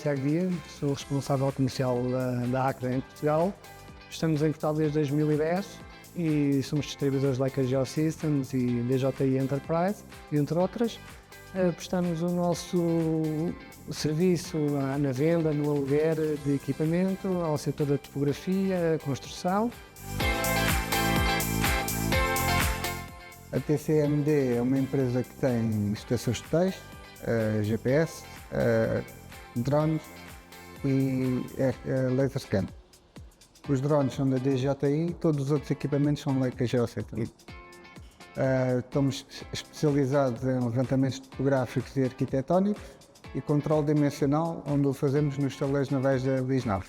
Tiago Dias, sou responsável comercial da Acre em Portugal. Estamos em Portugal desde 2010 e somos distribuidores da Leica Geosystems e DJI Enterprise, entre outras. Prestamos o nosso serviço na venda, no aluguer de equipamento, ao setor da topografia, construção. A TCMD é uma empresa que tem estações totais, GPS, drones e laser scan. Os drones são da DJI, todos os outros equipamentos são Leica Geosystems. Estamos especializados em levantamentos topográficos e arquitetónicos e controle dimensional, onde o fazemos nos tabuleiros navais da Lisnave.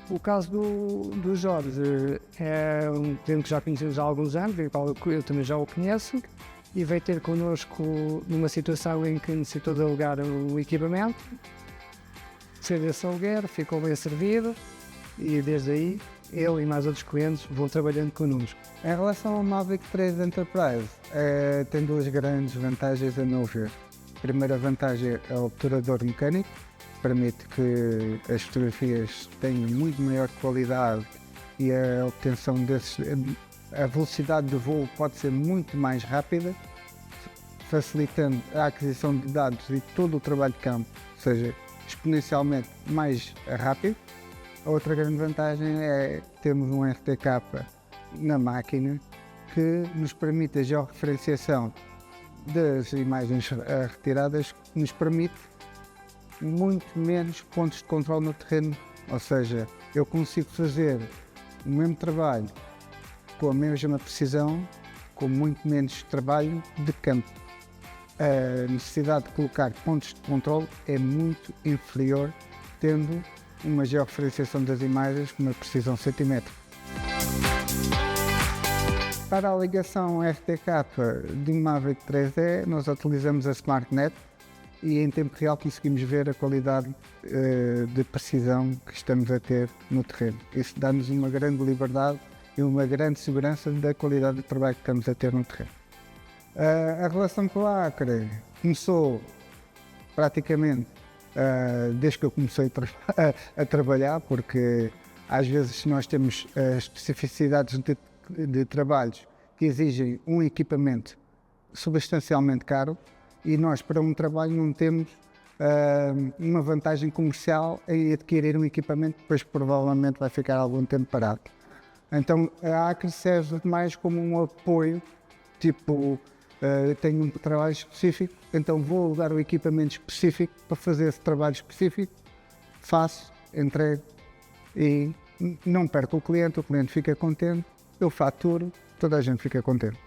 O caso do Jorge é um cliente que já conhecemos há alguns anos, eu também já o conheço, e veio ter connosco numa situação em que necessitou de alugar o equipamento. Fez esse aluguer, ficou bem servido e desde aí ele e mais outros clientes vão trabalhando connosco. Em relação ao Mavic 3 Enterprise, tem duas grandes vantagens a meu ver. A primeira vantagem é o obturador mecânico, permite que as fotografias tenham muito maior qualidade e a obtenção a velocidade de voo pode ser muito mais rápida, facilitando a aquisição de dados e todo o trabalho de campo, seja exponencialmente mais rápido. A outra grande vantagem é termos um RTK na máquina que nos permite a georreferenciação das imagens retiradas, que nos permite muito menos pontos de controle no terreno, ou seja, eu consigo fazer o mesmo trabalho com a mesma precisão, com muito menos trabalho de campo. A necessidade de colocar pontos de controle é muito inferior, tendo uma georreferenciação das imagens com uma precisão centimétrica. Para a ligação RTK de um Mavic 3D, nós utilizamos a SmartNet e em tempo real conseguimos ver a qualidade de precisão que estamos a ter no terreno. Isso dá-nos uma grande liberdade e uma grande segurança da qualidade de trabalho que estamos a ter no terreno. A relação com a Acre começou praticamente desde que eu comecei a trabalhar, porque às vezes nós temos especificidades de trabalhos que exigem um equipamento substancialmente caro e nós para um trabalho não temos uma vantagem comercial em adquirir um equipamento que depois provavelmente vai ficar algum tempo parado. Então a Acre serve mais como um apoio, tipo, tenho um trabalho específico, então vou alugar o equipamento específico para fazer esse trabalho específico, faço, entrego e não perco o cliente fica contente, eu faturo, toda a gente fica contente.